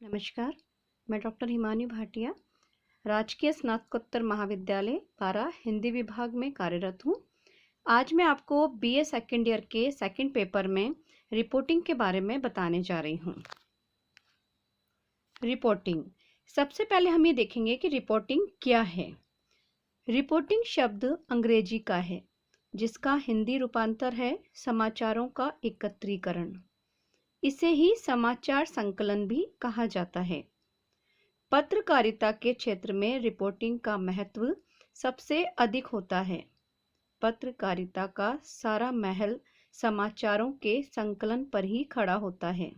नमस्कार, मैं डॉक्टर हिमानी भाटिया, राजकीय स्नातकोत्तर महाविद्यालय पारा हिंदी विभाग में कार्यरत हूँ। आज मैं आपको बीए सेकेंड ईयर के सेकंड पेपर में रिपोर्टिंग के बारे में बताने जा रही हूँ। रिपोर्टिंग, सबसे पहले हम ये देखेंगे कि रिपोर्टिंग क्या है। रिपोर्टिंग शब्द अंग्रेजी का है, जिसका हिंदी रूपांतर है समाचारों का एकत्रीकरण। इसे ही समाचार संकलन भी कहा जाता है। पत्रकारिता के क्षेत्र में रिपोर्टिंग का महत्व सबसे अधिक होता है। पत्रकारिता का सारा महल समाचारों के संकलन पर ही खड़ा होता है।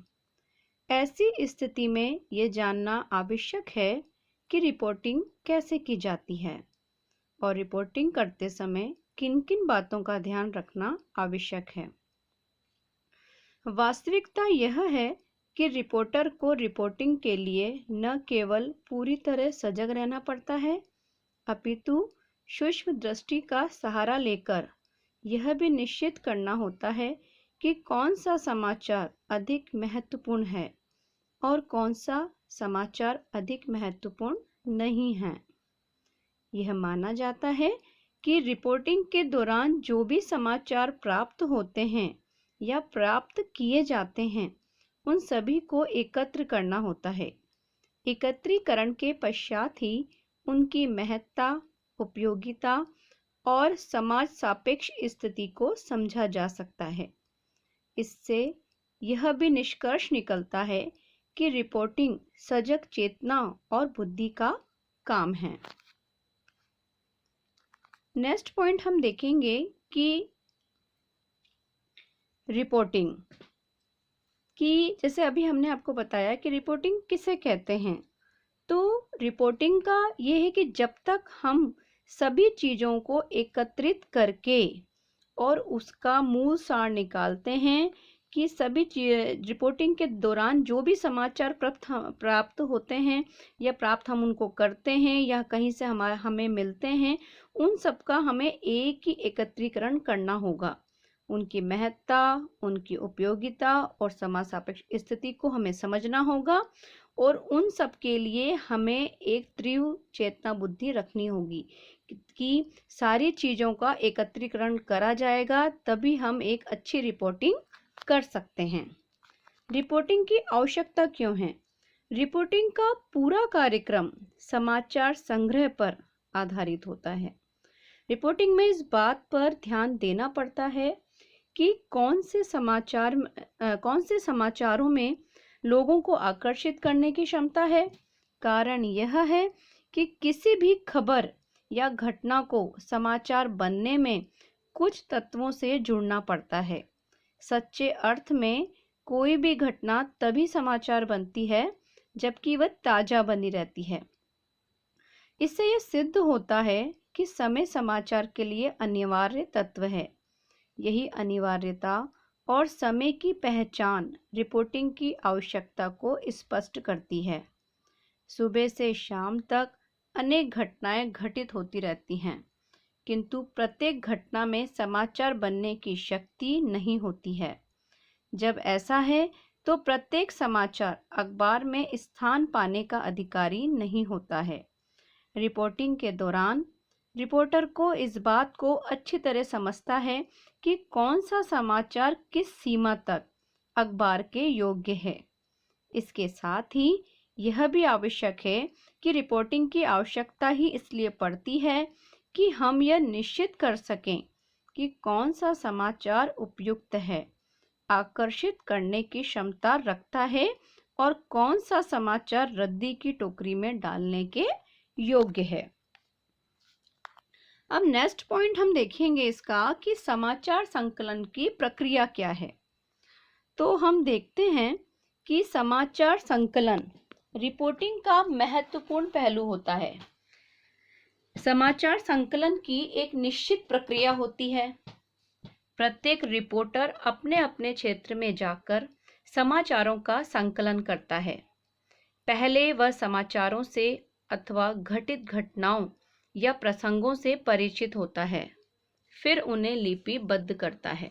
ऐसी स्थिति में ये जानना आवश्यक है कि रिपोर्टिंग कैसे की जाती है और रिपोर्टिंग करते समय किन किन बातों का ध्यान रखना आवश्यक है। वास्तविकता यह है कि रिपोर्टर को रिपोर्टिंग के लिए न केवल पूरी तरह सजग रहना पड़ता है, अपितु सूक्ष्म दृष्टि का सहारा लेकर यह भी निश्चित करना होता है कि कौन सा समाचार अधिक महत्वपूर्ण है और कौन सा समाचार अधिक महत्वपूर्ण नहीं है। यह माना जाता है कि रिपोर्टिंग के दौरान जो भी समाचार प्राप्त होते हैं या प्राप्त किए जाते हैं, उन सभी को एकत्र करना होता है। एकत्रीकरण के पश्चात ही उनकी महत्ता, उपयोगिता और समाज सापेक्ष स्थिति को समझा जा सकता है। इससे यह भी निष्कर्ष निकलता है कि रिपोर्टिंग सजग चेतना और बुद्धि का काम है। नेक्स्ट पॉइंट हम देखेंगे कि रिपोर्टिंग कि जैसे अभी हमने आपको बताया कि रिपोर्टिंग किसे कहते हैं, तो रिपोर्टिंग का ये है कि जब तक हम सभी चीज़ों को एकत्रित करके और उसका मूल सार निकालते हैं कि सभी रिपोर्टिंग के दौरान जो भी समाचार प्राप्त होते हैं या प्राप्त हम उनको करते हैं या कहीं से हमें मिलते हैं, उन सब का हमें एक ही एकत्रीकरण करना होगा। उनकी महत्ता, उनकी उपयोगिता और समाज सापेक्ष स्थिति को हमें समझना होगा और उन सब के लिए हमें एक तीव्र चेतना बुद्धि रखनी होगी कि सारी चीज़ों का एकत्रीकरण करा जाएगा, तभी हम एक अच्छी रिपोर्टिंग कर सकते हैं। रिपोर्टिंग की आवश्यकता क्यों है? रिपोर्टिंग का पूरा कार्यक्रम समाचार संग्रह पर आधारित होता है। रिपोर्टिंग में इस बात पर ध्यान देना पड़ता है कि कौन से समाचारों में लोगों को आकर्षित करने की क्षमता है। कारण यह है कि किसी भी खबर या घटना को समाचार बनने में कुछ तत्वों से जुड़ना पड़ता है। सच्चे अर्थ में कोई भी घटना तभी समाचार बनती है जबकि वह ताज़ा बनी रहती है। इससे यह सिद्ध होता है कि समय समाचार के लिए अनिवार्य तत्व है। यही अनिवार्यता और समय की पहचान रिपोर्टिंग की आवश्यकता को स्पष्ट करती है। सुबह से शाम तक अनेक घटनाएं घटित होती रहती हैं, किंतु प्रत्येक घटना में समाचार बनने की शक्ति नहीं होती है। जब ऐसा है तो प्रत्येक समाचार अखबार में स्थान पाने का अधिकारी नहीं होता है। रिपोर्टिंग के दौरान रिपोर्टर को इस बात को अच्छी तरह समझता है कि कौन सा समाचार किस सीमा तक अखबार के योग्य है। इसके साथ ही यह भी आवश्यक है कि रिपोर्टिंग की आवश्यकता ही इसलिए पड़ती है कि हम यह निश्चित कर सकें कि कौन सा समाचार उपयुक्त है, आकर्षित करने की क्षमता रखता है और कौन सा समाचार रद्दी की टोकरी में डालने के योग्य है। अब नेक्स्ट पॉइंट हम देखेंगे इसका कि समाचार संकलन की प्रक्रिया क्या है। तो हम देखते हैं कि समाचार संकलन रिपोर्टिंग का महत्वपूर्ण पहलू होता है। समाचार संकलन की एक निश्चित प्रक्रिया होती है। प्रत्येक रिपोर्टर अपने अपने क्षेत्र में जाकर समाचारों का संकलन करता है। पहले वह समाचारों से अथवा घटित घटनाओं या प्रसंगों से परिचित होता है, फिर उन्हें लिपिबद्ध करता है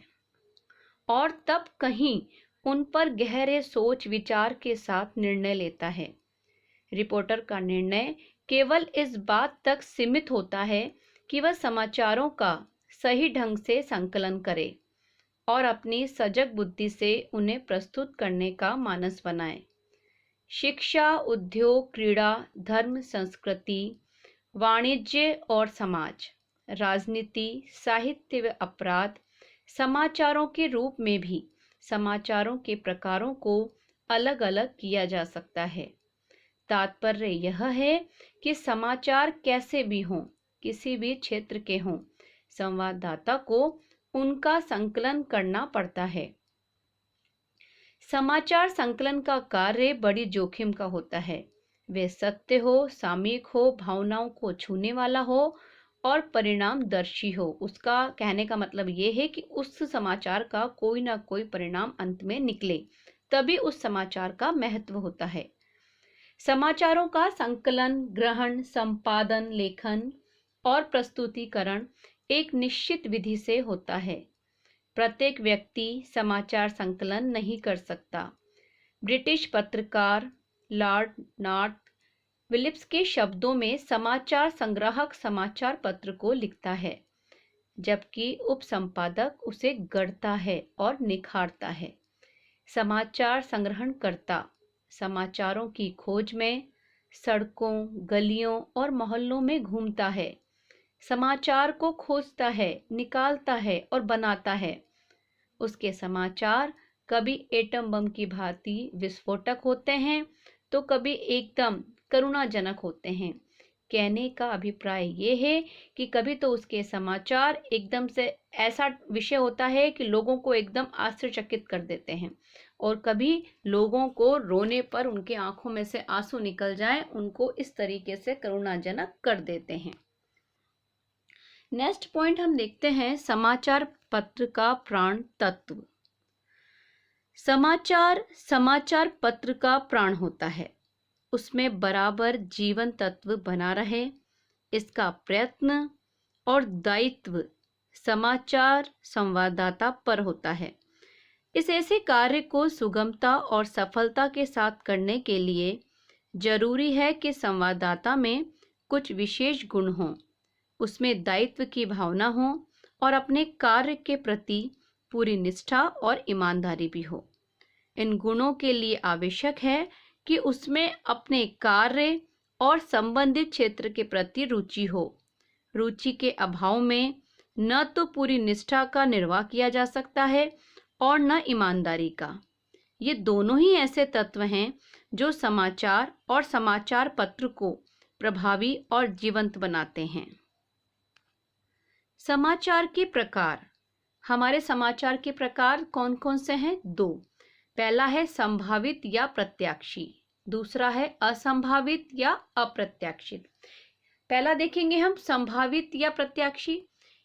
और तब कहीं उन पर गहरे सोच विचार के साथ निर्णय लेता है। रिपोर्टर का निर्णय केवल इस बात तक सीमित होता है कि वह समाचारों का सही ढंग से संकलन करे और अपनी सजग बुद्धि से उन्हें प्रस्तुत करने का मानस बनाए। शिक्षा, उद्योग, क्रीड़ा, धर्म, संस्कृति, वाणिज्य और समाज, राजनीति, साहित्य व अपराध, समाचारों के रूप में भी समाचारों के प्रकारों को अलग अलग किया जा सकता है। तात्पर्य यह है कि समाचार कैसे भी हों, किसी भी क्षेत्र के हों, संवाददाता को उनका संकलन करना पड़ता है। समाचार संकलन का कार्य बड़ी जोखिम का होता है। वे सत्य हो, सामयिक हो, भावनाओं को छूने वाला हो और परिणामदर्शी हो। उसका कहने का मतलब ये है कि उस समाचार का कोई ना कोई परिणाम अंत में निकले, तभी उस समाचार का महत्व होता है। समाचारों का संकलन, ग्रहण, संपादन, लेखन और प्रस्तुतिकरण एक निश्चित विधि से होता है। प्रत्येक व्यक्ति समाचार संकलन नहीं कर सकता। ब्रिटिश पत्रकार लॉर्ड नॉर्थ विलिप्स के शब्दों में समाचार संग्राहक समाचार पत्र को लिखता है, जबकि उपसंपादक उसे गढ़ता है और निखारता है। समाचार संग्रहणकर्ता समाचारों की खोज में सड़कों, गलियों और मोहल्लों में घूमता है, समाचार को खोजता है, निकालता है और बनाता है। उसके समाचार कभी एटम बम की भांति विस्फोटक होते हैं तो कभी एकदम करुणाजनक होते हैं। कहने का अभिप्राय ये है कि कभी तो उसके समाचार एकदम से ऐसा विषय होता है कि लोगों को एकदम आश्चर्यचकित कर देते हैं, और कभी लोगों को रोने पर उनके आंखों में से आंसू निकल जाएं, उनको इस तरीके से करुणाजनक कर देते हैं। नेक्स्ट पॉइंट हम देखते हैं, समाचार पत्र का प्राण तत्व। समाचार पत्र का प्राण होता है, उसमें बराबर जीवन तत्व बना रहे, इसका प्रयत्न और दायित्व समाचार संवाददाता पर होता है। इस ऐसे कार्य को सुगमता और सफलता के साथ करने के लिए जरूरी है कि संवाददाता में कुछ विशेष गुण हों, उसमें दायित्व की भावना हो और अपने कार्य के प्रति पूरी निष्ठा और ईमानदारी भी हो। इन गुणों के लिए आवश्यक है कि उसमें अपने कार्य और संबंधित क्षेत्र के प्रति रुचि हो। रुचि के अभाव में न तो पूरी निष्ठा का निर्वाह किया जा सकता है और न ईमानदारी का। ये दोनों ही ऐसे तत्व हैं जो समाचार और समाचार पत्र को प्रभावी और जीवंत बनाते हैं। समाचार के प्रकार। हमारे समाचार के प्रकार कौन कौन से हैं? दो। पहला है संभावित या प्रत्याशी, दूसरा है असंभावित या अप्रत्याशित। पहला देखेंगे हम संभावित या प्रत्याशी,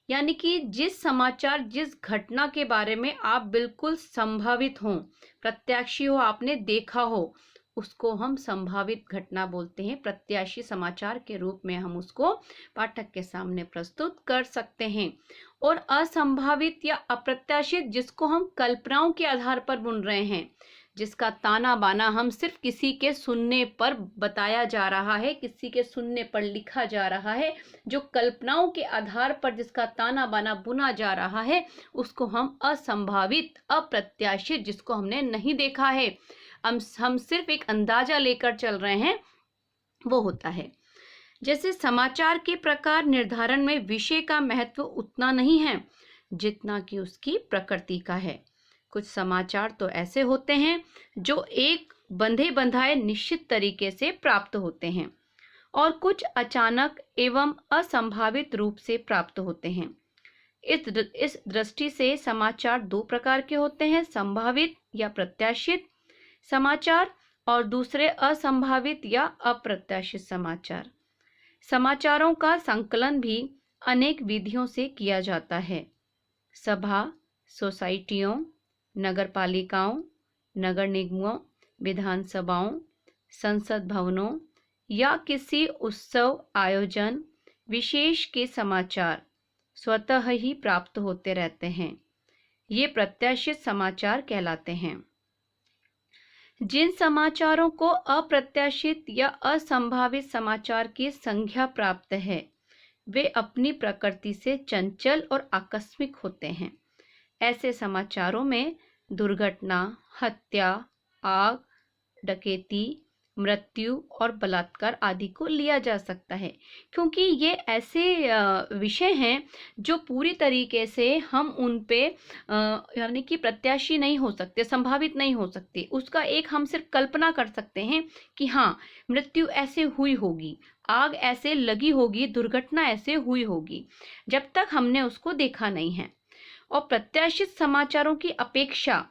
यानी कि जिस समाचार, जिस घटना के बारे में आप बिल्कुल संभावित हो, प्रत्याशी हो, आपने देखा हो, उसको हम संभावित घटना बोलते हैं। प्रत्याशी समाचार के रूप में हम उसको पाठक के सामने प्रस्तुत कर सकते हैं। और असंभावित या अप्रत्याशित, जिसको हम कल्पनाओं के आधार पर बुन रहे हैं, जिसका ताना बाना हम सिर्फ किसी के सुनने पर बताया जा रहा है, किसी के सुनने पर लिखा जा रहा है, जो कल्पनाओं के आधार पर जिसका ताना बाना बुना जा रहा है, उसको हम असंभावित, अप्रत्याशित, जिसको हमने नहीं देखा है, हम सिर्फ एक अंदाजा लेकर चल रहे हैं, वो होता है। जैसे समाचार के प्रकार निर्धारण में विषय का महत्व उतना नहीं है जितना कि उसकी प्रकृति का है। कुछ समाचार तो ऐसे होते हैं जो एक बंधे बंधाए निश्चित तरीके से प्राप्त होते हैं, और कुछ अचानक एवं असंभावित रूप से प्राप्त होते हैं। इस दृष्टि से समाचार दो प्रकार के होते हैं, संभावित या प्रत्याशित समाचार और दूसरे असंभावित या अप्रत्याशित समाचार। समाचारों का संकलन भी अनेक विधियों से किया जाता है। सभा, सोसाइटियों, नगरपालिकाओं, नगर निगमों, विधानसभाओं, संसद भवनों या किसी उत्सव आयोजन विशेष के समाचार स्वतः ही प्राप्त होते रहते हैं। ये प्रत्याशित समाचार कहलाते हैं। जिन समाचारों को अप्रत्याशित या असंभावित समाचार की संज्ञा प्राप्त है, वे अपनी प्रकृति से चंचल और आकस्मिक होते हैं। ऐसे समाचारों में दुर्घटना, हत्या, आग, डकैती, मृत्यु और बलात्कार आदि को लिया जा सकता है, क्योंकि ये ऐसे विषय हैं जो पूरी तरीके से हम उन पे यानी कि प्रत्याशी नहीं हो सकते, संभावित नहीं हो सकते। उसका एक हम सिर्फ कल्पना कर सकते हैं कि हाँ, मृत्यु ऐसे हुई होगी, आग ऐसे लगी होगी, दुर्घटना ऐसे हुई होगी, जब तक हमने उसको देखा नहीं है। और प्रत्याशित समाचारों की अपेक्षा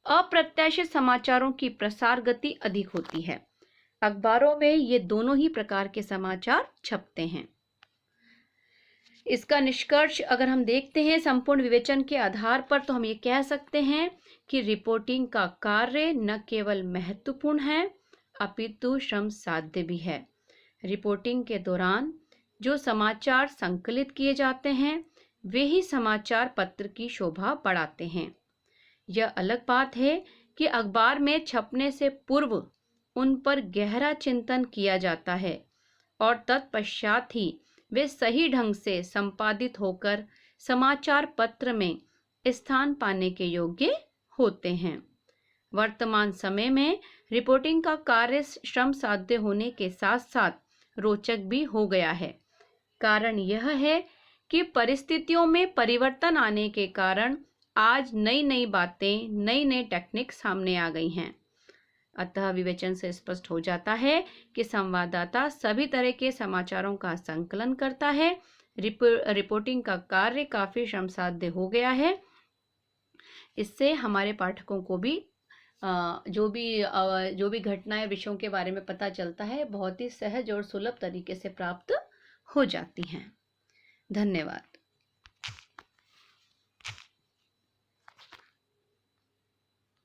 अप्रत्याशित समाचारों की प्रसार गति अधिक होती है। अखबारों में ये दोनों ही प्रकार के समाचार छपते हैं। इसका निष्कर्ष अगर हम देखते हैं संपूर्ण विवेचन के आधार पर, तो हम ये कह सकते हैं कि रिपोर्टिंग का कार्य न केवल महत्वपूर्ण है अपितु श्रम साध्य भी है। रिपोर्टिंग के दौरान जो समाचार संकलित किए जाते हैं, वे ही समाचार पत्र की शोभा बढ़ाते हैं। यह अलग बात है कि अखबार में छपने से पूर्व उन पर गहरा चिंतन किया जाता है और तत्पश्चात ही वे सही ढंग से संपादित होकर समाचार पत्र में स्थान पाने के योग्य होते हैं। वर्तमान समय में रिपोर्टिंग का कार्य श्रम साध्य होने के साथ साथ रोचक भी हो गया है। कारण यह है कि परिस्थितियों में परिवर्तन आने के कारण आज नई नई बातें, नई नई टेक्निक सामने आ गई हैं। अतः विवेचन से स्पष्ट हो जाता है कि संवाददाता सभी तरह के समाचारों का संकलन करता है। रिपोर्टिंग का कार्य काफी श्रमसाध्य हो गया है। इससे हमारे पाठकों को भी जो भी घटनाएं, विषयों के बारे में पता चलता है, बहुत ही सहज और सुलभ तरीके से प्राप्त हो जाती हैं। धन्यवाद।